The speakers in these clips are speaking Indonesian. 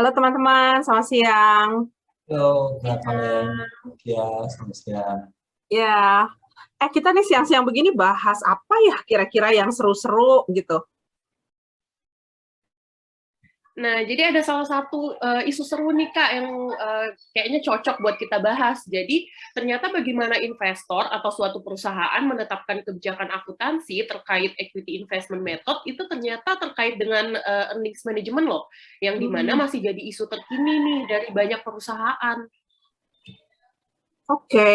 Halo teman-teman, selamat siang. Halo, Kak Valen. Ya, Ya, selamat siang. ya. Kita nih siang-siang begini bahas apa ya kira-kira yang seru-seru gitu. Nah, jadi ada salah satu isu seru nih Kak yang kayaknya cocok buat kita bahas. Jadi, ternyata bagaimana investor atau suatu perusahaan menetapkan kebijakan akuntansi terkait equity investment method itu ternyata terkait dengan earnings management loh, yang dimana Hmm, masih jadi isu terkini nih dari banyak perusahaan. oke.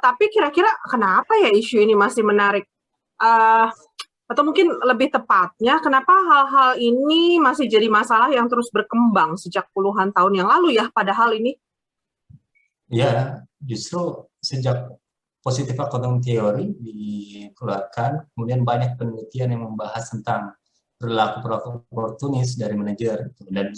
Tapi kira-kira kenapa ya isu ini masih menarik? Eh, atau mungkin lebih tepatnya, kenapa hal-hal ini masih jadi masalah yang terus berkembang sejak puluhan tahun yang lalu ya, padahal ini? Ya, justru sejak positif accounting theory dikeluarkan, kemudian banyak penelitian yang membahas tentang perilaku oportunis dari manajer, gitu. Dan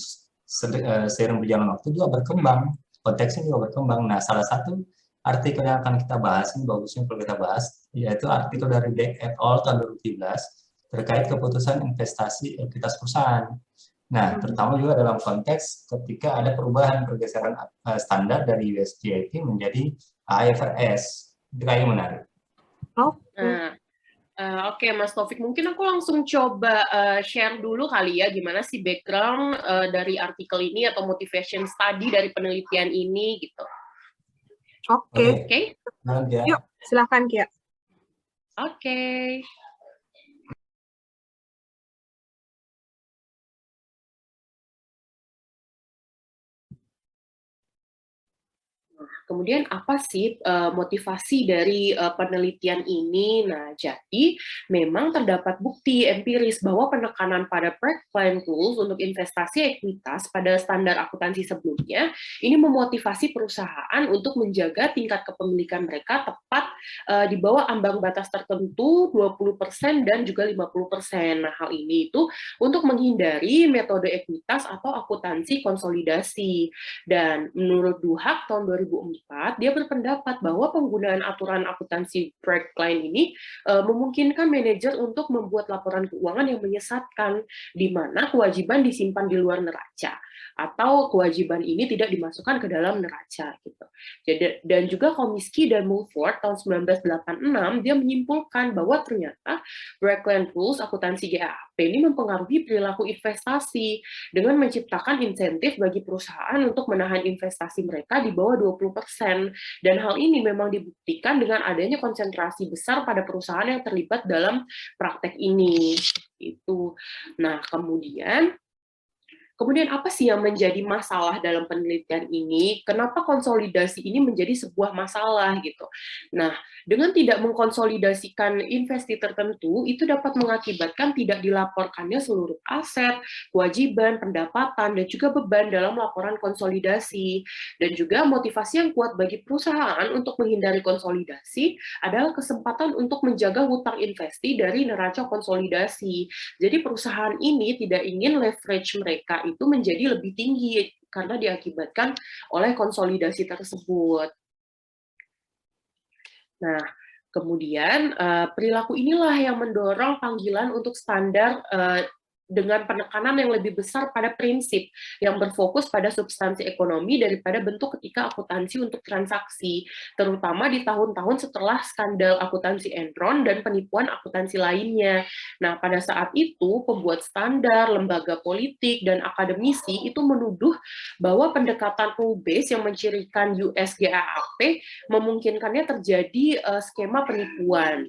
seiring berjalan waktu juga berkembang, konteksnya juga berkembang. Nah, salah satu artikel yang akan kita bahas, ini bagusnya kalau kita bahas, yaitu artikel dari Beck et al. Tahun 2017 terkait keputusan investasi ekuitas perusahaan. Nah, terutama juga dalam konteks ketika ada perubahan pergeseran standar dari US GAAP menjadi IFRS. Itu kayaknya menarik. Oke. Nah, Oke, Mas Taufik, mungkin aku langsung coba share dulu kali ya, gimana sih background dari artikel ini atau motivation study dari penelitian ini gitu. Oke. Oke? Nah, ya. Yuk, silakan Kia. Oke. Kemudian apa sih motivasi dari penelitian ini? Nah, jadi memang terdapat bukti empiris bahwa penekanan pada break-even rules untuk investasi ekuitas pada standar akuntansi sebelumnya ini memotivasi perusahaan untuk menjaga tingkat kepemilikan mereka tepat di bawah ambang batas tertentu 20% dan juga 50%. Nah, hal ini itu untuk menghindari metode ekuitas atau akuntansi konsolidasi. Dan menurut Duhak tahun 2004, dia berpendapat bahwa penggunaan aturan akuntansi breakline ini memungkinkan manajer untuk membuat laporan keuangan yang menyesatkan, di mana kewajiban disimpan di luar neraca atau kewajiban ini tidak dimasukkan ke dalam neraca gitu. Jadi, dan juga Komisky dan Mulford tahun 1986 dia menyimpulkan bahwa ternyata breakline rules akuntansi GAAP ini mempengaruhi perilaku investasi dengan menciptakan insentif bagi perusahaan untuk menahan investasi mereka di bawah 20%. Dan hal ini memang dibuktikan dengan adanya konsentrasi besar pada perusahaan yang terlibat dalam praktek ini. Itu. Nah, Kemudian apa sih yang menjadi masalah dalam penelitian ini? Kenapa konsolidasi ini menjadi sebuah masalah gitu? Nah, dengan tidak mengkonsolidasikan investasi tertentu, itu dapat mengakibatkan tidak dilaporkannya seluruh aset, kewajiban, pendapatan, dan juga beban dalam laporan konsolidasi. Dan juga motivasi yang kuat bagi perusahaan untuk menghindari konsolidasi adalah kesempatan untuk menjaga hutang investasi dari neraca konsolidasi. Jadi perusahaan ini tidak ingin leverage mereka itu menjadi lebih tinggi karena diakibatkan oleh konsolidasi tersebut. Nah, kemudian perilaku inilah yang mendorong panggilan untuk standar dengan penekanan yang lebih besar pada prinsip yang berfokus pada substansi ekonomi daripada bentuk ketika akuntansi untuk transaksi, terutama di tahun-tahun setelah skandal akuntansi Enron dan penipuan akuntansi lainnya. Nah, pada saat itu, pembuat standar, lembaga politik, dan akademisi itu menuduh bahwa pendekatan rule-based yang mencirikan US GAAP memungkinkannya terjadi skema penipuan.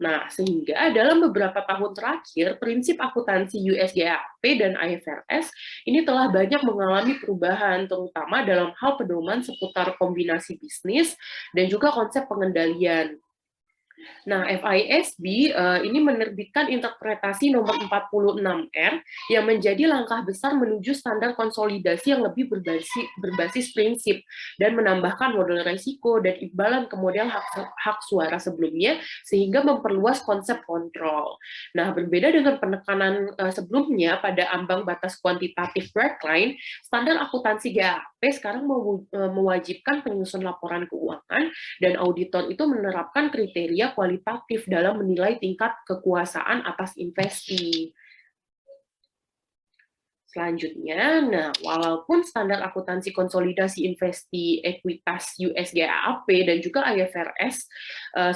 Nah, sehingga dalam beberapa tahun terakhir, prinsip akuntansi US GAAP dan IFRS ini telah banyak mengalami perubahan, terutama dalam hal pedoman seputar kombinasi bisnis dan juga konsep pengendalian. Nah, FISB ini menerbitkan interpretasi nomor 46R yang menjadi langkah besar menuju standar konsolidasi yang lebih berbasis prinsip dan menambahkan model resiko dan imbalan ke model hak suara sebelumnya sehingga memperluas konsep kontrol. Nah, berbeda dengan penekanan sebelumnya pada ambang batas kuantitatif breakline, standar akuntansi GAAP sekarang mewajibkan penyusun laporan keuangan dan auditor itu menerapkan kriteria kualitatif dalam menilai tingkat kekuasaan atas investasi. Selanjutnya, nah walaupun standar akuntansi konsolidasi investi ekuitas US GAAP dan juga IFRS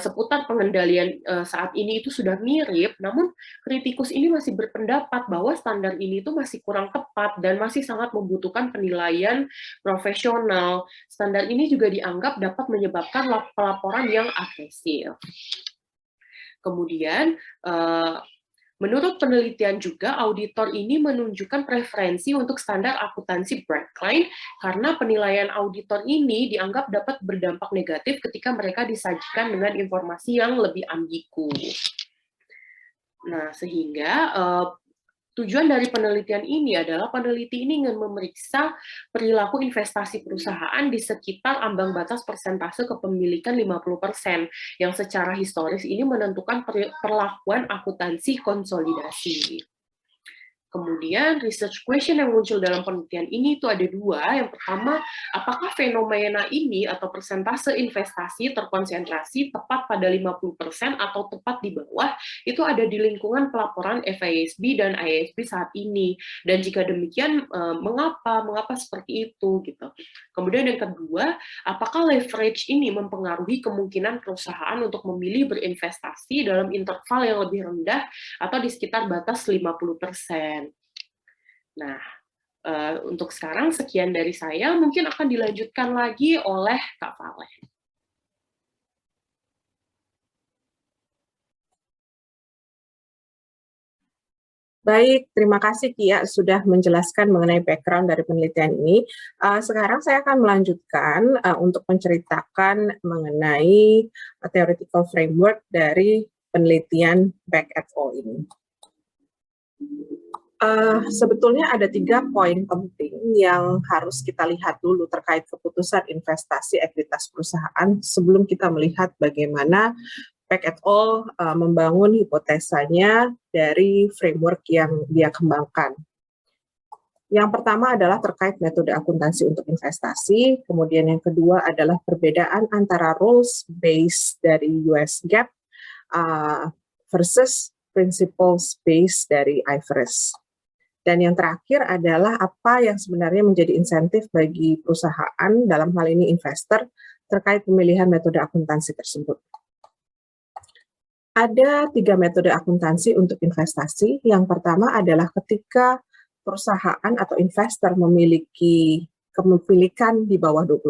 seputar pengendalian saat ini itu sudah mirip, namun kritikus ini masih berpendapat bahwa standar ini itu masih kurang tepat dan masih sangat membutuhkan penilaian profesional. Standar ini juga dianggap dapat menyebabkan pelaporan yang agresif. Kemudian, menurut penelitian juga, auditor ini menunjukkan preferensi untuk standar akuntansi Blackline karena penilaian auditor ini dianggap dapat berdampak negatif ketika mereka disajikan dengan informasi yang lebih ambigu. Nah, sehingga tujuan dari penelitian ini adalah peneliti ini ingin memeriksa perilaku investasi perusahaan di sekitar ambang batas persentase kepemilikan 50%, yang secara historis ini menentukan perlakuan akuntansi konsolidasi. Kemudian research question yang muncul dalam penelitian ini itu ada dua. Yang pertama, apakah fenomena ini atau persentase investasi terkonsentrasi tepat pada 50% atau tepat di bawah, itu ada di lingkungan pelaporan FASB dan IASB saat ini. Dan jika demikian, mengapa seperti itu gitu. Kemudian yang kedua, apakah leverage ini mempengaruhi kemungkinan perusahaan untuk memilih berinvestasi dalam interval yang lebih rendah atau di sekitar batas 50%. Nah, untuk sekarang sekian dari saya, mungkin akan dilanjutkan lagi oleh Kak Vale. Baik, terima kasih Kia sudah menjelaskan mengenai background dari penelitian ini. Sekarang saya akan melanjutkan untuk menceritakan mengenai theoretical framework dari penelitian Beck et al. Ini. Sebetulnya ada 3 poin penting yang harus kita lihat dulu terkait keputusan investasi ekuitas perusahaan sebelum kita melihat bagaimana Beck et al. Membangun hipotesanya dari framework yang dia kembangkan. Yang pertama adalah terkait metode akuntansi untuk investasi, kemudian yang kedua adalah perbedaan antara rules based dari US GAAP versus principles based dari IFRS. Dan yang terakhir adalah apa yang sebenarnya menjadi insentif bagi perusahaan, dalam hal ini investor, terkait pemilihan metode akuntansi tersebut. Ada 3 metode akuntansi untuk investasi. Yang pertama adalah ketika perusahaan atau investor memiliki kepemilikan di bawah 20%,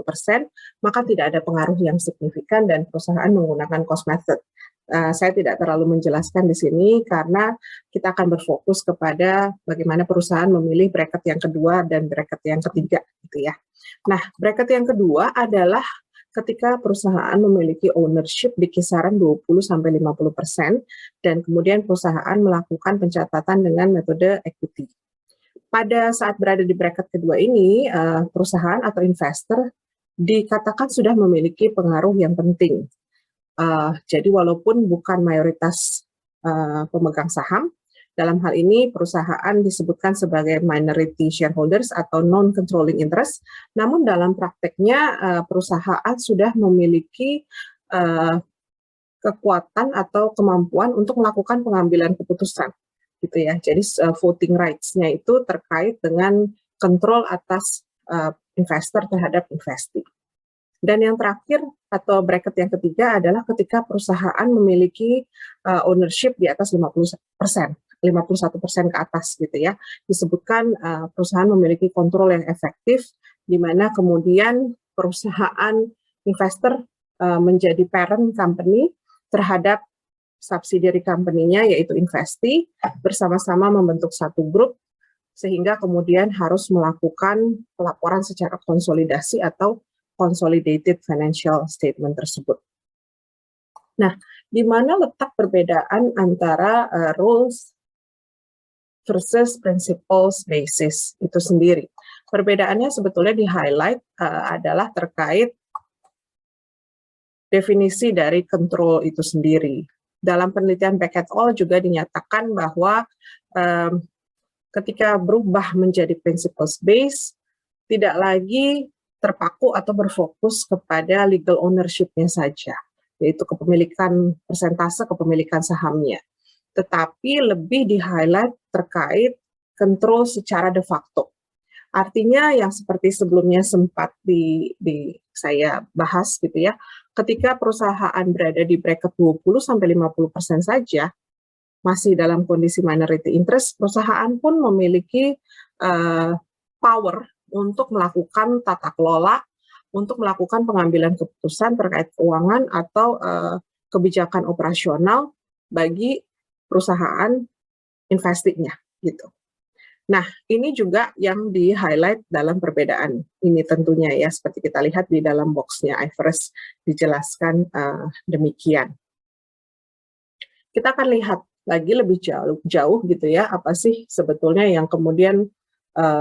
maka tidak ada pengaruh yang signifikan dan perusahaan menggunakan cost method. Saya tidak terlalu menjelaskan di sini karena kita akan berfokus kepada bagaimana perusahaan memilih bracket yang kedua dan bracket yang ketiga gitu ya. Nah, bracket yang kedua adalah ketika perusahaan memiliki ownership di kisaran 20-50% dan kemudian perusahaan melakukan pencatatan dengan metode equity. Pada saat berada di bracket kedua ini, perusahaan atau investor dikatakan sudah memiliki pengaruh yang penting. Jadi walaupun bukan mayoritas pemegang saham, dalam hal ini perusahaan disebutkan sebagai minority shareholders atau non-controlling interest, namun dalam prakteknya perusahaan sudah memiliki kekuatan atau kemampuan untuk melakukan pengambilan keputusan, gitu ya. Jadi voting rights-nya itu terkait dengan kontrol atas investor terhadap investee. Dan yang terakhir atau bracket yang ketiga adalah ketika perusahaan memiliki ownership di atas 50%, 51% ke atas gitu ya. Disebutkan perusahaan memiliki kontrol yang efektif, di mana kemudian perusahaan investor menjadi parent company terhadap subsidiary company-nya yaitu investee, bersama-sama membentuk satu grup, sehingga kemudian harus melakukan pelaporan secara konsolidasi atau consolidated financial statement tersebut. Nah, di mana letak perbedaan antara rules versus principles basis itu sendiri? Perbedaannya sebetulnya di-highlight adalah terkait definisi dari control itu sendiri. Dalam penelitian Beck et al. Juga dinyatakan bahwa ketika berubah menjadi principles based, tidak lagi terpaku atau berfokus kepada legal ownership-nya saja, yaitu kepemilikan persentase kepemilikan sahamnya, tetapi lebih di-highlight terkait control secara de facto. Artinya yang seperti sebelumnya sempat saya bahas gitu ya, ketika perusahaan berada di bracket 20-50% saja, masih dalam kondisi minority interest, perusahaan pun memiliki power untuk melakukan tata kelola, untuk melakukan pengambilan keputusan terkait keuangan atau kebijakan operasional bagi perusahaan investinya gitu. Nah, ini juga yang di-highlight dalam perbedaan ini tentunya ya, seperti kita lihat di dalam box-nya IFRS dijelaskan demikian. Kita akan lihat lagi lebih jauh gitu ya, apa sih sebetulnya yang kemudian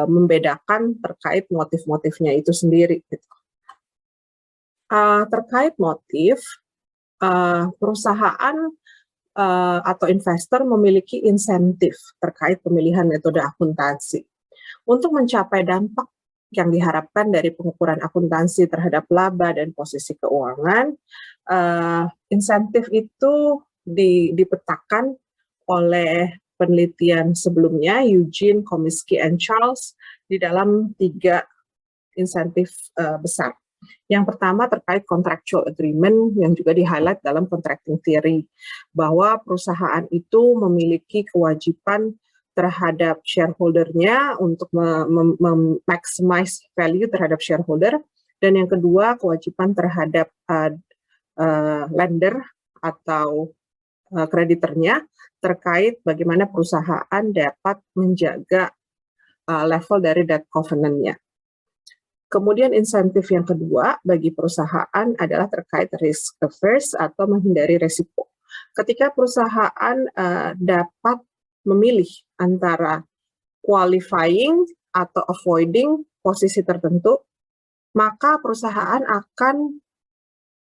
membedakan terkait motif-motifnya itu sendiri. Gitu. Terkait motif, perusahaan atau investor memiliki insentif terkait pemilihan metode akuntansi. Untuk mencapai dampak yang diharapkan dari pengukuran akuntansi terhadap laba dan posisi keuangan, insentif itu dipetakan oleh penelitian sebelumnya, Eugene, Komisky, and Charles, di dalam 3 insentif besar. Yang pertama terkait contractual agreement yang juga di-highlight dalam contracting theory, bahwa perusahaan itu memiliki kewajiban terhadap shareholder-nya untuk maximize value terhadap shareholder, dan yang kedua kewajiban terhadap lender atau kreditornya terkait bagaimana perusahaan dapat menjaga level dari debt covenant-nya. Kemudian insentif yang kedua bagi perusahaan adalah terkait risk averse atau menghindari risiko. Ketika perusahaan dapat memilih antara qualifying atau avoiding posisi tertentu, maka perusahaan akan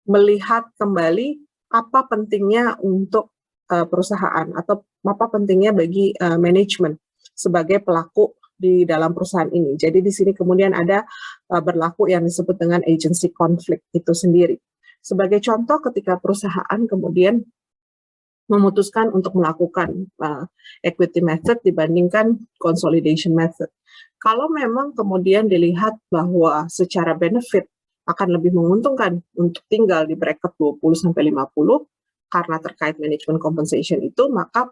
melihat kembali apa pentingnya untuk perusahaan atau apa pentingnya bagi manajemen sebagai pelaku di dalam perusahaan ini. Jadi di sini kemudian ada berlaku yang disebut dengan agency conflict itu sendiri. Sebagai contoh, ketika perusahaan kemudian memutuskan untuk melakukan equity method dibandingkan consolidation method. Kalau memang kemudian dilihat bahwa secara benefit akan lebih menguntungkan untuk tinggal di bracket 20-50 karena terkait management compensation itu, maka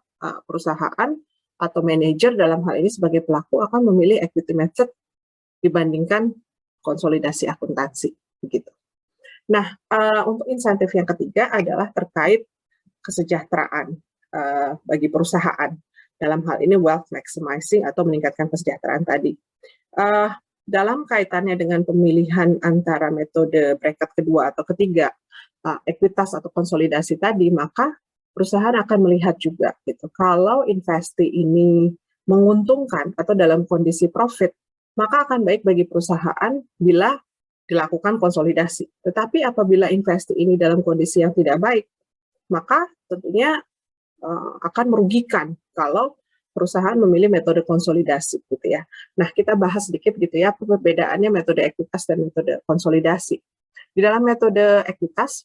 perusahaan atau manajer dalam hal ini sebagai pelaku akan memilih equity method dibandingkan konsolidasi akuntansi begitu. Nah, untuk insentif yang ketiga adalah terkait kesejahteraan bagi perusahaan. Dalam hal ini wealth maximizing atau meningkatkan kesejahteraan tadi. Dalam kaitannya dengan pemilihan antara metode bracket kedua atau ketiga, ekuitas atau konsolidasi tadi, maka perusahaan akan melihat juga gitu. Kalau investasi ini menguntungkan atau dalam kondisi profit, maka akan baik bagi perusahaan bila dilakukan konsolidasi. Tetapi apabila investasi ini dalam kondisi yang tidak baik, maka tentunya akan merugikan kalau perusahaan memilih metode konsolidasi gitu ya. Nah, kita bahas sedikit gitu ya perbedaannya metode ekuitas dan metode konsolidasi. Di dalam metode ekuitas,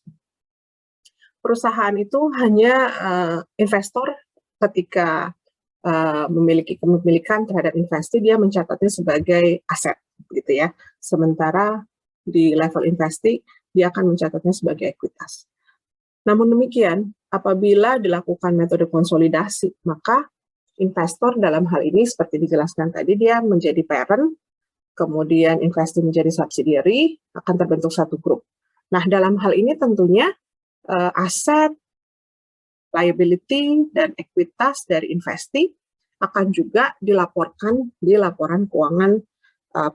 perusahaan itu hanya investor ketika memiliki kepemilikan terhadap investasi, dia mencatatnya sebagai aset gitu ya. Sementara di level investasi dia akan mencatatnya sebagai ekuitas. Namun demikian, apabila dilakukan metode konsolidasi, maka investor dalam hal ini seperti dijelaskan tadi, dia menjadi parent, kemudian investasi menjadi subsidiary, akan terbentuk satu grup. Nah, dalam hal ini tentunya aset, liability, dan ekuitas dari investasi akan juga dilaporkan di laporan keuangan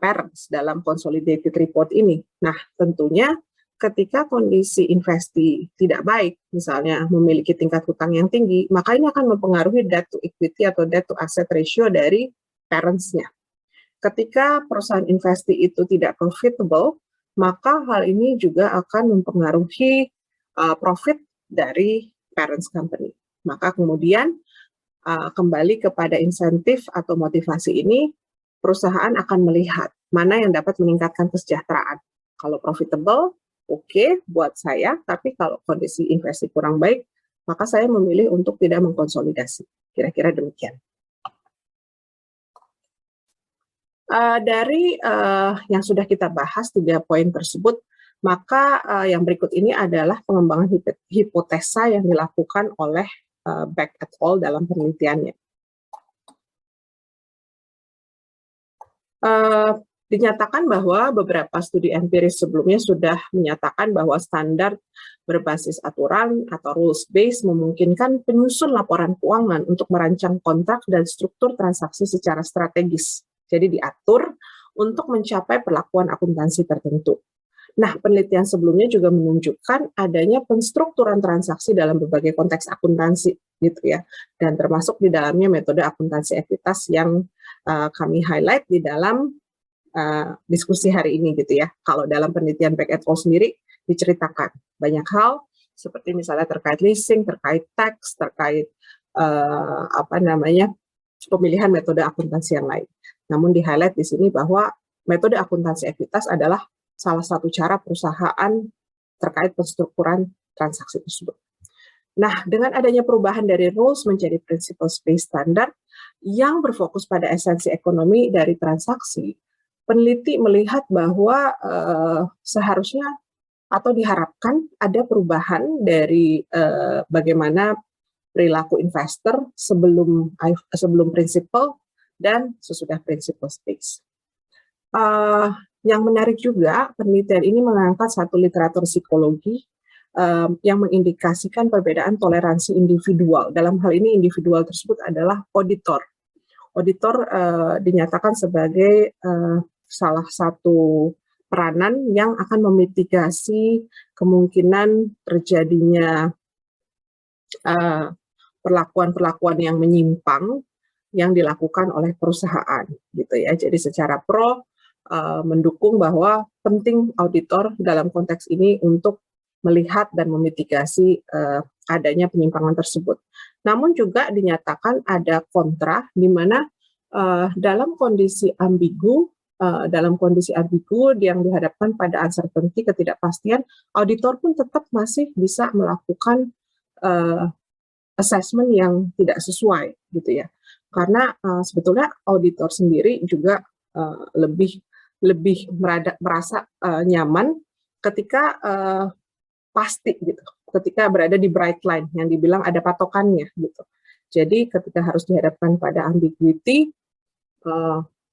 parents dalam consolidated report ini. Nah, tentunya ketika kondisi investasi tidak baik, misalnya memiliki tingkat hutang yang tinggi, maka ini akan mempengaruhi debt to equity atau debt to asset ratio dari parents-nya. Ketika perusahaan investasi itu tidak profitable, maka hal ini juga akan mempengaruhi profit dari parents company. Maka kemudian kembali kepada insentif atau motivasi ini, perusahaan akan melihat mana yang dapat meningkatkan kesejahteraan. Kalau profitable, oke, buat saya, tapi kalau kondisi investasi kurang baik, maka saya memilih untuk tidak mengkonsolidasi. Kira-kira demikian. Dari yang sudah kita bahas 3 poin tersebut, maka yang berikut ini adalah pengembangan hipotesa yang dilakukan oleh Beck et al. Dalam penelitiannya. Dinyatakan bahwa beberapa studi empiris sebelumnya sudah menyatakan bahwa standar berbasis aturan atau rules-based memungkinkan penyusun laporan keuangan untuk merancang kontrak dan struktur transaksi secara strategis. Jadi diatur untuk mencapai perlakuan akuntansi tertentu. Nah, penelitian sebelumnya juga menunjukkan adanya penstrukturan transaksi dalam berbagai konteks akuntansi, gitu ya, dan termasuk di dalamnya metode akuntansi ekuitas yang kami highlight di dalam diskusi hari ini, gitu ya. Kalau dalam penelitian Beck et al. Sendiri diceritakan banyak hal seperti misalnya terkait leasing, terkait tax, terkait pemilihan metode akuntansi yang lain. Namun di-highlight di sini bahwa metode akuntansi ekuitas adalah salah satu cara perusahaan terkait penstrukturan transaksi tersebut. Nah, dengan adanya perubahan dari rules menjadi principles-based standard yang berfokus pada esensi ekonomi dari transaksi, peneliti melihat bahwa seharusnya atau diharapkan ada perubahan dari bagaimana perilaku investor sebelum principle dan sesudah principles-based. Yang menarik juga, penelitian ini mengangkat satu literatur psikologi yang mengindikasikan perbedaan toleransi individual. Dalam hal ini individual tersebut adalah auditor. Auditor dinyatakan sebagai salah satu peranan yang akan memitigasi kemungkinan terjadinya perlakuan-perlakuan yang menyimpang yang dilakukan oleh perusahaan, gitu ya. Jadi secara pro mendukung bahwa penting auditor dalam konteks ini untuk melihat dan memitigasi adanya penyimpangan tersebut. Namun juga dinyatakan ada kontra, di mana dalam kondisi ambigu yang dihadapkan pada uncertainty, ketidakpastian, auditor pun tetap masih bisa melakukan assessment yang tidak sesuai, gitu ya. Karena sebetulnya auditor sendiri juga lebih merasa nyaman ketika pasti, gitu, ketika berada di bright line yang dibilang ada patokannya, gitu. Jadi ketika harus dihadapkan pada ambiguity,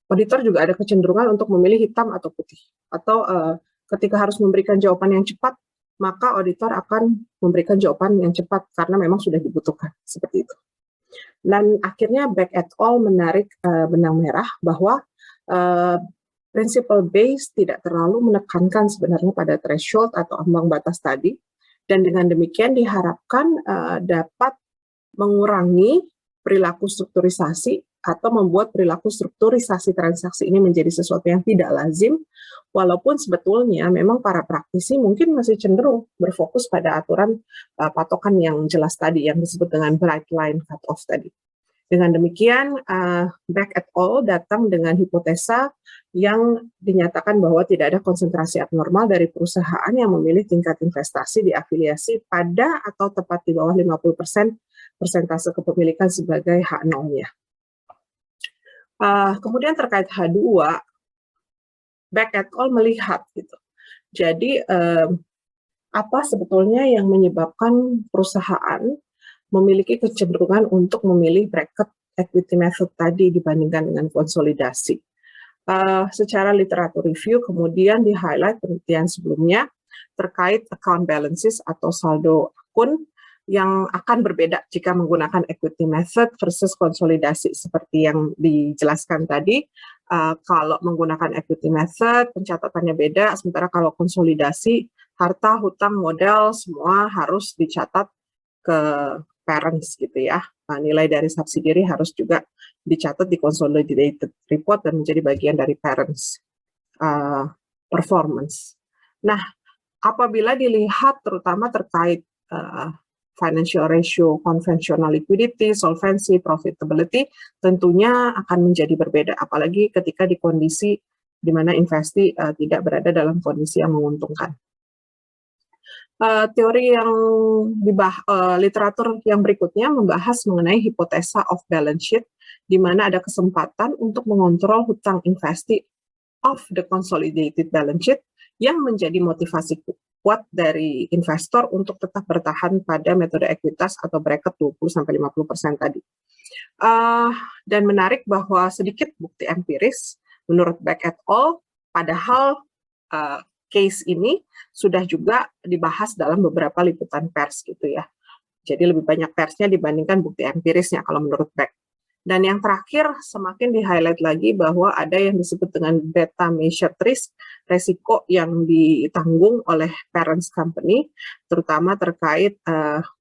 auditor juga ada kecenderungan untuk memilih hitam atau putih. Atau ketika harus memberikan jawaban yang cepat, maka auditor akan memberikan jawaban yang cepat karena memang sudah dibutuhkan, seperti itu. Dan akhirnya Beck et al. Menarik benang merah bahwa principle based tidak terlalu menekankan sebenarnya pada threshold atau ambang batas tadi, dan dengan demikian diharapkan dapat mengurangi perilaku strukturisasi atau membuat perilaku strukturisasi transaksi ini menjadi sesuatu yang tidak lazim, walaupun sebetulnya memang para praktisi mungkin masih cenderung berfokus pada aturan patokan yang jelas tadi, yang disebut dengan bright line cut-off tadi. Dengan demikian, Beck et al. Datang dengan hipotesa yang dinyatakan bahwa tidak ada konsentrasi abnormal dari perusahaan yang memilih tingkat investasi diafiliasi pada atau tepat di bawah 50% persentase kepemilikan sebagai hak nolnya. Kemudian terkait H2, Beck et al. Melihat, gitu. Jadi apa sebetulnya yang menyebabkan perusahaan memiliki kecenderungan untuk memilih bracket equity method tadi dibandingkan dengan konsolidasi. Secara literatur review kemudian di-highlight penelitian sebelumnya terkait account balances atau saldo akun yang akan berbeda jika menggunakan equity method versus konsolidasi. Seperti yang dijelaskan tadi, kalau menggunakan equity method pencatatannya beda, sementara kalau konsolidasi harta, hutang, modal semua harus dicatat ke parents, gitu ya. Nilai dari subsidiary harus juga dicatat di consolidated report dan menjadi bagian dari parents performance. Nah, apabila dilihat terutama terkait financial ratio, conventional liquidity, solvency, profitability, tentunya akan menjadi berbeda, apalagi ketika di kondisi di mana investi tidak berada dalam kondisi yang menguntungkan. Teori yang literatur yang berikutnya membahas mengenai hipotesa off balance sheet di mana ada kesempatan untuk mengontrol hutang investi of the consolidated balance sheet yang menjadi motivasi kuat dari investor untuk tetap bertahan pada metode ekuitas atau bracket 20-50% tadi. Dan menarik bahwa sedikit bukti empiris menurut Beck et al. Padahal case ini sudah juga dibahas dalam beberapa liputan pers gitu ya. Jadi lebih banyak persnya dibandingkan bukti empirisnya kalau menurut Beck. Dan yang terakhir, semakin di-highlight lagi bahwa ada yang disebut dengan beta measured risk, resiko yang ditanggung oleh parents company, terutama terkait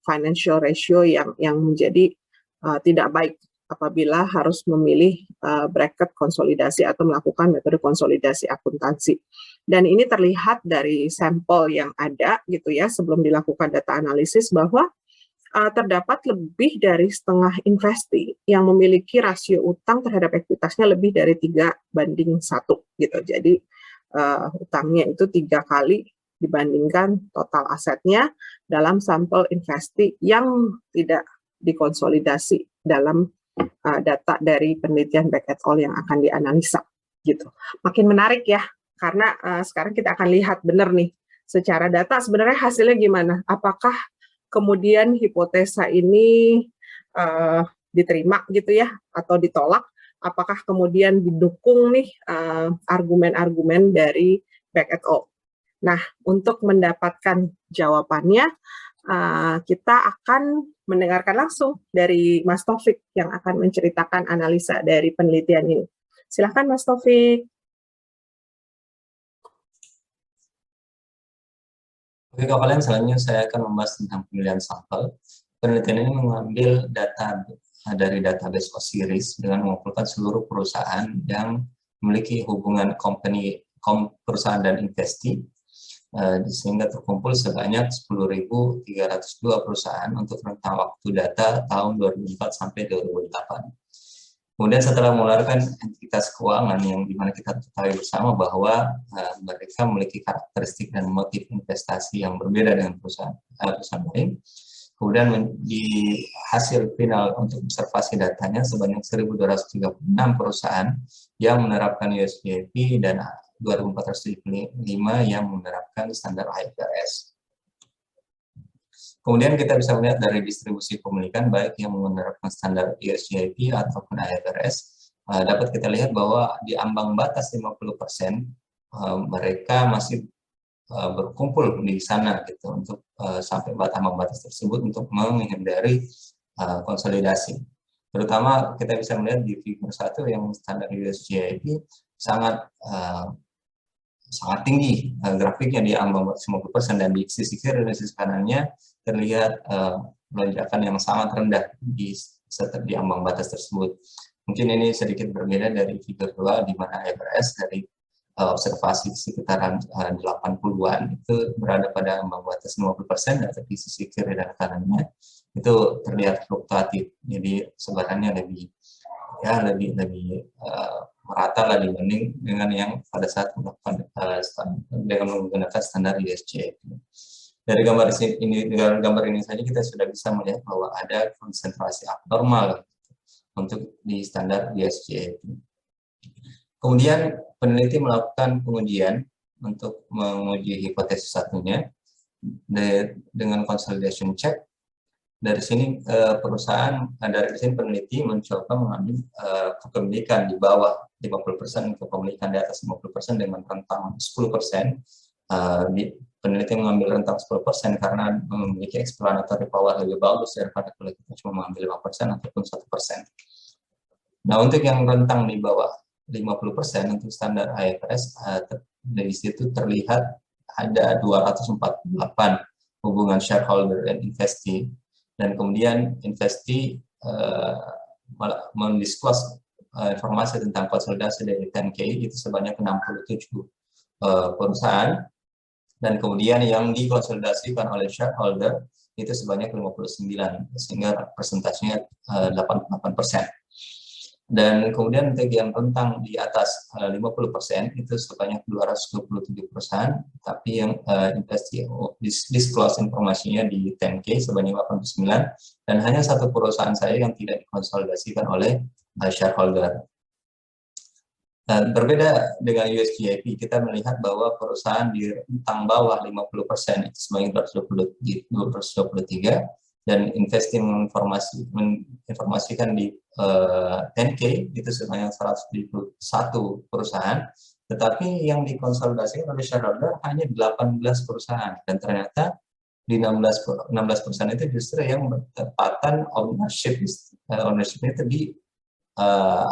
financial ratio yang menjadi tidak baik apabila harus memilih bracket konsolidasi atau melakukan metode konsolidasi akuntansi. Dan ini terlihat dari sampel yang ada gitu ya, sebelum dilakukan data analisis bahwa terdapat lebih dari setengah investi yang memiliki rasio utang terhadap ekuitasnya lebih dari 3:1 gitu. Jadi utangnya itu 3 kali dibandingkan total asetnya dalam sampel investi yang tidak dikonsolidasi dalam data dari penelitian Beck et al. Yang akan dianalisa gitu. Makin menarik ya, karena sekarang kita akan lihat benar nih secara data sebenarnya hasilnya gimana. Apakah kemudian hipotesa ini diterima gitu ya atau ditolak, apakah kemudian didukung nih argumen-argumen dari Beck et al. Nah, untuk mendapatkan jawabannya kita akan mendengarkan langsung dari Mas Taufik yang akan menceritakan analisa dari penelitian ini. Silakan Mas Taufik. Oke, kalian selanjutnya saya akan membahas tentang pemilihan sampel. Penelitian ini mengambil data dari database Osiris dengan mengumpulkan seluruh perusahaan yang memiliki hubungan perusahaan dan investi, sehingga terkumpul sebanyak 10.302 perusahaan untuk rentang waktu data tahun 2004 sampai 2008. Kemudian setelah mengeluarkan entitas keuangan yang dimana kita ketahui bersama bahwa mereka memiliki karakteristik dan motif investasi yang berbeda dengan perusahaan lain. Kemudian di hasil final untuk observasi datanya sebanyak 1.236 perusahaan yang menerapkan USGAP dan 2.475 yang menerapkan standar IFRS. Kemudian kita bisa melihat dari distribusi pemilikan baik yang menerapkan standar USGAP ataupun IFRS, dapat kita lihat bahwa di ambang batas 50% mereka masih berkumpul di sana gitu untuk sampai ambang batas tersebut untuk menghindari konsolidasi. Terutama kita bisa melihat di figur 1 yang standar USGAP sangat tinggi grafiknya di ambang 50%, dan di sisi kiri dan sisi kanannya terlihat lonjakan yang sangat rendah di ambang batas tersebut. Mungkin ini sedikit berbeda dari figur 2 di mana IFRS dari observasi sekitaran 80-an itu berada pada ambang batas 50%, dan di sisi kiri dan kanannya itu terlihat fluktuatif. Jadi sebarannya lebih merata lah dibanding dengan yang pada saat melakukan dengan menggunakan standar USGAP. Dari gambar ini saja kita sudah bisa melihat bahwa ada konsentrasi abnormal untuk di standar USGAP. Kemudian peneliti melakukan pengujian untuk menguji hipotesis satunya dengan consolidation check. Dari sini peneliti mencoba mengambil kepemilikan di bawah 50%, kepemilikan di atas 50% dengan rentang 10%. Peneliti mengambil rentang 10% karena memiliki explanatory power lebih bagus daripada kalau kita cuma mengambil 5% ataupun 1%. Nah, untuk yang rentang di bawah 50% untuk standar IFRS, dari situ terlihat ada 248 hubungan shareholder dan investee, dan kemudian investee mendisclose informasi tentang konsolidasi dari 10K itu sebanyak 67 perusahaan, dan kemudian yang dikonsolidasikan oleh shareholder itu sebanyak 59, sehingga persentasenya 88%. Dan kemudian untuk yang rentang di atas 50% itu sebanyak 227 perusahaan, tapi yang disclose informasinya di 10K sebanyak 89, dan hanya satu perusahaan saya yang tidak dikonsolidasikan oleh shareholder. Berbeda dengan USGIP, kita melihat bahwa perusahaan di rentang bawah 50% itu sebanyak 223, dan menginformasikan di 10K itu sebanyak 171 perusahaan, tetapi yang dikonsolidasikan oleh shareholder hanya 18 perusahaan, dan ternyata di 16% itu justru yang bertepatan ownership itu di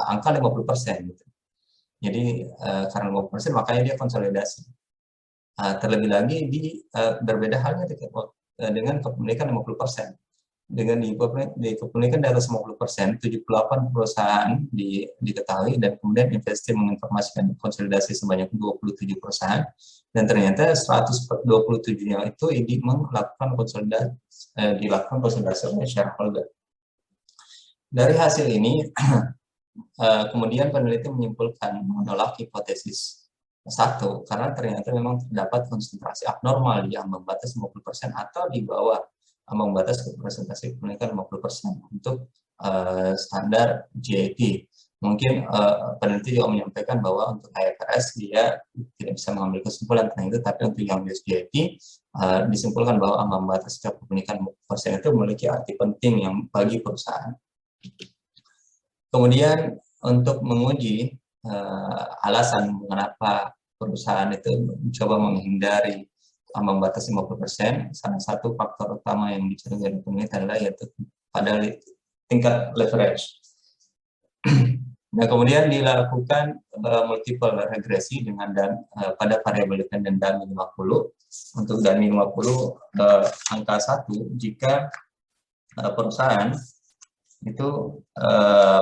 angka 50%. Gitu. Jadi karena 50% makanya dia konsolidasi. Terlebih lagi berbeda halnya dengan kepemilikan 50%. Dengan di kepemilikan di atas 50%, 78 perusahaan diketahui, dan kemudian Investim menginformasikan konsolidasi sebanyak 27 perusahaan, dan ternyata 127-nya itu dilakukan konsolidasi oleh shareholder. Dari hasil ini, kemudian peneliti menyimpulkan menolak hipotesis 1, karena ternyata memang terdapat konsentrasi abnormal di ambang batas 50% atau di bawah ambang batas representasi kepemilikan 50% untuk standar GIP. Mungkin peneliti juga menyampaikan bahwa untuk IFRS dia tidak bisa mengambil kesimpulan tentang itu, tapi untuk yang GIP disimpulkan bahwa ambang batas kepemilikan 50% itu memiliki arti penting yang bagi perusahaan. Kemudian untuk menguji alasan mengapa perusahaan itu mencoba menghindari ambang batas 50%, salah satu faktor utama yang dicari dari peneliti adalah yaitu pada tingkat leverage. Nah, kemudian dilakukan multiple regresi dengan pada variabel dependen DAMI 50. Untuk DAMI 50 angka 1 jika perusahaan itu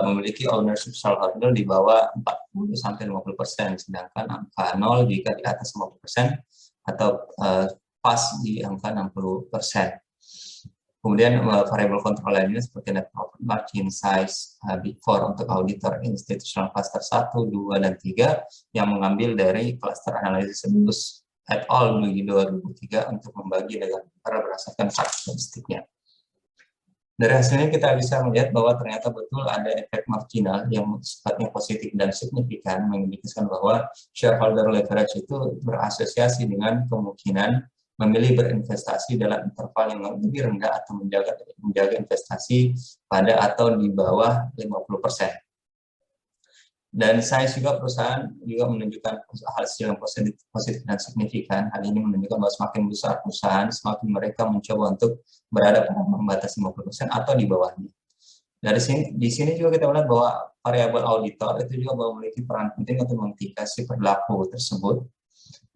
memiliki ownership shareholder di bawah 40-50%, sedangkan angka 0 jika di atas 50% atau pas di angka 60%. Kemudian variabel kontrol lainnya seperti net profit margin, size, Big Four untuk auditor institutional cluster 1, 2, dan 3 yang mengambil dari cluster analisis Sebulus et al. Di 2003 untuk membagi negara berdasarkan karakteristiknya. Dari hasilnya kita bisa melihat bahwa ternyata betul ada efek marginal yang sifatnya positif dan signifikan, mengindikasikan bahwa shareholder leverage itu berasosiasi dengan kemungkinan memilih berinvestasi dalam interval yang lebih rendah atau menjaga investasi pada atau di bawah 50%. Dan size juga perusahaan juga menunjukkan hasil yang positif dan signifikan. Hal ini menunjukkan bahwa semakin besar perusahaan, semakin mereka mencoba untuk berada pada membatasi 50% atau di bawahnya. Di sini juga kita melihat bahwa variabel auditor itu juga memiliki peran penting untuk memitigasi perilaku tersebut.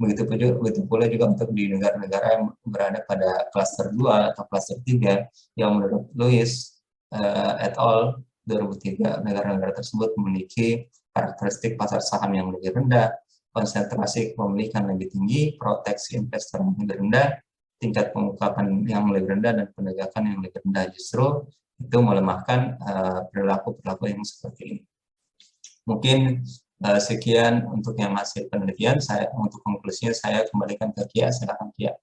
Begitu pula juga untuk di negara-negara yang berada pada klaster 2 atau klaster 3 yang menurut Lewis et al. 2003 negara-negara tersebut memiliki karakteristik pasar saham yang lebih rendah, konsentrasi kepemilikan lebih tinggi, proteksi investor yang lebih rendah, tingkat pengungkapan yang lebih rendah, dan penegakan yang lebih rendah. Justru itu melemahkan perilaku-perilaku yang seperti ini. Mungkin sekian untuk yang hasil penelitian. Untuk konklusinya saya kembalikan ke Kia. Silakan Kia.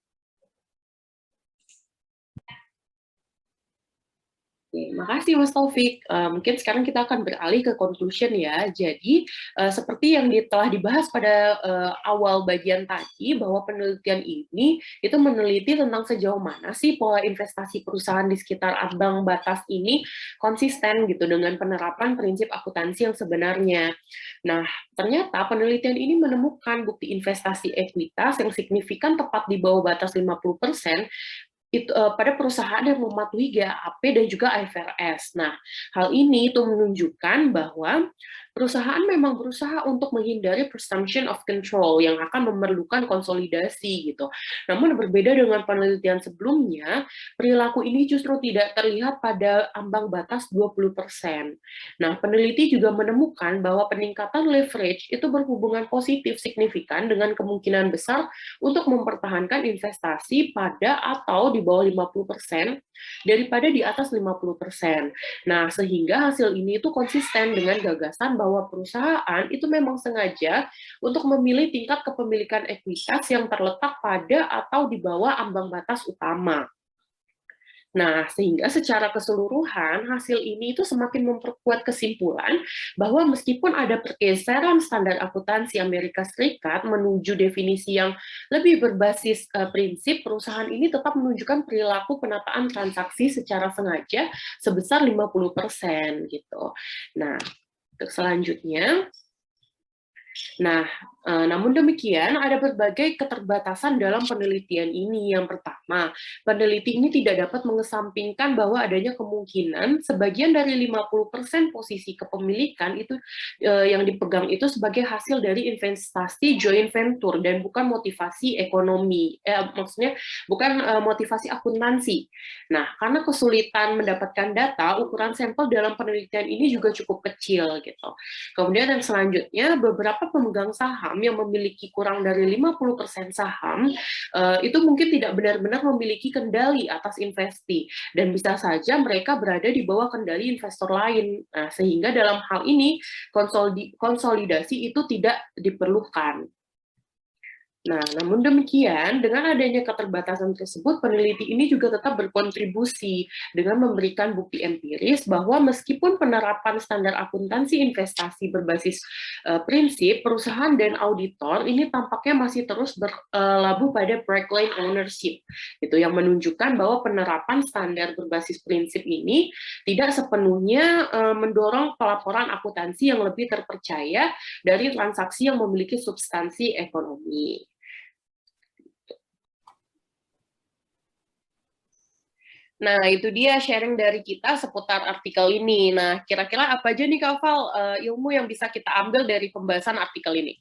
Oke, makasih Mas Taufik. Mungkin sekarang kita akan beralih ke conclusion ya. Jadi seperti yang telah dibahas pada awal bagian tadi, bahwa penelitian ini itu meneliti tentang sejauh mana sih pola investasi perusahaan di sekitar ambang batas ini konsisten gitu dengan penerapan prinsip akuntansi yang sebenarnya. Nah, ternyata penelitian ini menemukan bukti investasi ekuitas yang signifikan tepat di bawah batas 50%, itu pada perusahaan yang mematuhi GAAP dan juga IFRS. Nah, hal ini itu menunjukkan bahwa perusahaan memang berusaha untuk menghindari presumption of control yang akan memerlukan konsolidasi gitu. Namun berbeda dengan penelitian sebelumnya, perilaku ini justru tidak terlihat pada ambang batas 20%. Nah, peneliti juga menemukan bahwa peningkatan leverage itu berhubungan positif signifikan dengan kemungkinan besar untuk mempertahankan investasi pada atau di bawah 50% daripada di atas 50%. Nah, sehingga hasil ini itu konsisten dengan gagasan bahwa perusahaan itu memang sengaja untuk memilih tingkat kepemilikan ekuitas yang terletak pada atau di bawah ambang batas utama. Nah, sehingga secara keseluruhan hasil ini itu semakin memperkuat kesimpulan bahwa meskipun ada pergeseran standar akuntansi Amerika Serikat menuju definisi yang lebih berbasis prinsip, perusahaan ini tetap menunjukkan perilaku penataan transaksi secara sengaja sebesar 50% gitu. Nah, untuk selanjutnya, namun demikian ada berbagai keterbatasan dalam penelitian ini. Yang pertama, peneliti ini tidak dapat mengesampingkan bahwa adanya kemungkinan sebagian dari 50% posisi kepemilikan itu yang dipegang itu sebagai hasil dari investasi joint venture dan bukan motivasi ekonomi. Maksudnya bukan motivasi akuntansi. Nah, karena kesulitan mendapatkan data, ukuran sampel dalam penelitian ini juga cukup kecil gitu. Kemudian yang selanjutnya, beberapa pemegang saham yang memiliki kurang dari 50% saham itu mungkin tidak benar-benar memiliki kendali atas investi dan bisa saja mereka berada di bawah kendali investor lain. Nah, sehingga dalam hal ini konsolidasi itu tidak diperlukan. Nah, namun demikian, dengan adanya keterbatasan tersebut, peneliti ini juga tetap berkontribusi dengan memberikan bukti empiris bahwa meskipun penerapan standar akuntansi investasi berbasis prinsip, perusahaan dan auditor ini tampaknya masih terus berlabuh pada break-line ownership, itu yang menunjukkan bahwa penerapan standar berbasis prinsip ini tidak sepenuhnya mendorong pelaporan akuntansi yang lebih terpercaya dari transaksi yang memiliki substansi ekonomi. Nah, itu dia sharing dari kita seputar artikel ini. Nah, kira-kira apa aja nih, Kak Val, ilmu yang bisa kita ambil dari pembahasan artikel ini?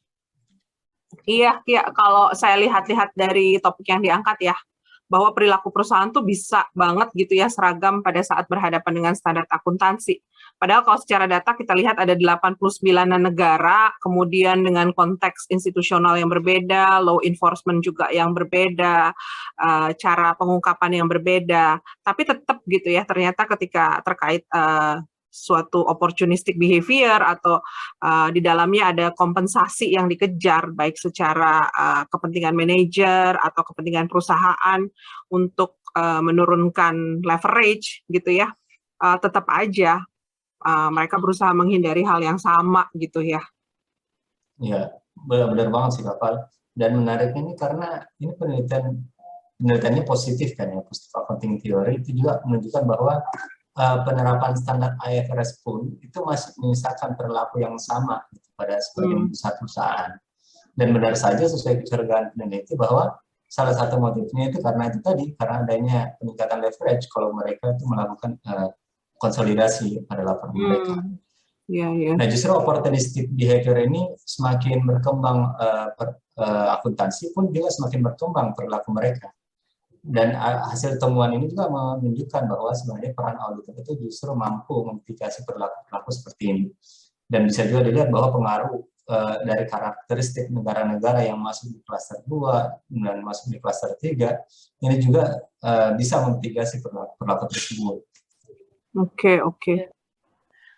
Iya, kalau saya lihat-lihat dari topik yang diangkat ya, bahwa perilaku perusahaan tuh bisa banget gitu ya seragam pada saat berhadapan dengan standar akuntansi. Padahal kalau secara data kita lihat ada 89 negara, kemudian dengan konteks institusional yang berbeda, law enforcement juga yang berbeda, cara pengungkapan yang berbeda. Tapi tetap gitu ya, ternyata ketika terkait suatu opportunistic behavior atau di dalamnya ada kompensasi yang dikejar, baik secara kepentingan manajer atau kepentingan perusahaan untuk menurunkan leverage gitu ya, tetap aja mereka berusaha menghindari hal yang sama gitu ya. Ya, benar banget sih Kak. Dan menariknya ini karena ini penelitiannya positif kan ya, positive accounting theory itu juga menunjukkan bahwa penerapan standar IFRS pun itu masih menyisakan perilaku yang sama gitu, pada sebagian besar perusahaan. Dan benar saja sesuai kecurigaan peneliti bahwa salah satu motifnya itu karena adanya peningkatan leverage kalau mereka itu melakukan konsolidasi pada laporan mereka. Nah, justru opportunistic behavior ini semakin berkembang, akuntansi pun juga semakin berkembang perilaku mereka. Dan hasil temuan ini juga menunjukkan bahwa sebenarnya peran auditor itu justru mampu memitigasi perilaku seperti ini. Dan bisa juga dilihat bahwa pengaruh dari karakteristik negara-negara yang masuk di klaster 2 dan masuk di klaster 3, ini juga bisa memitigasi perilaku tersebut. Oke.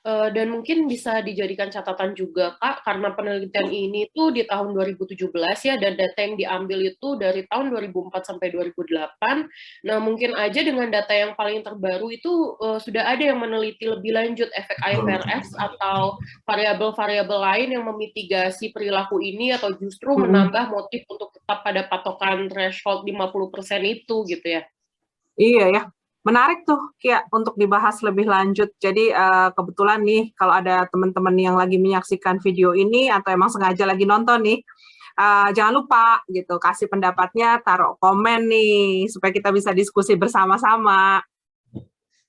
Dan mungkin bisa dijadikan catatan juga, Kak, karena penelitian ini tuh di tahun 2017 ya, dan data yang diambil itu dari tahun 2004 sampai 2008. Nah, mungkin aja dengan data yang paling terbaru itu sudah ada yang meneliti lebih lanjut efek IFRS atau variabel-variabel lain yang memitigasi perilaku ini atau justru menambah motif untuk tetap pada patokan threshold 50% itu gitu ya. Iya ya. Menarik tuh, Kia, untuk dibahas lebih lanjut. Jadi kebetulan nih, kalau ada teman-teman yang lagi menyaksikan video ini atau emang sengaja lagi nonton nih, jangan lupa gitu kasih pendapatnya, taruh komen nih supaya kita bisa diskusi bersama-sama.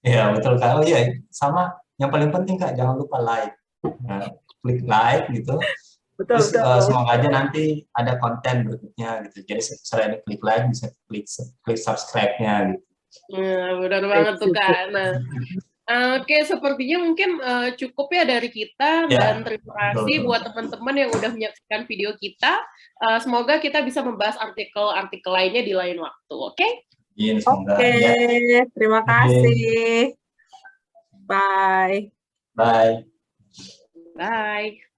Ya betul Kak. Oh iya, sama yang paling penting Kak, jangan lupa like. Nah, klik like gitu. Betul. Semoga aja nanti ada konten berikutnya gitu. Jadi selain klik like bisa klik subscribe-nya gitu. Nah, benar banget tuh Kak. Nah, oke, sepertinya mungkin cukup ya dari kita, dan terima kasih buat teman-teman yang udah menyaksikan video kita. Semoga kita bisa membahas artikel-artikel lainnya di lain waktu, oke? Oke, terima kasih. Bye. Bye. Bye.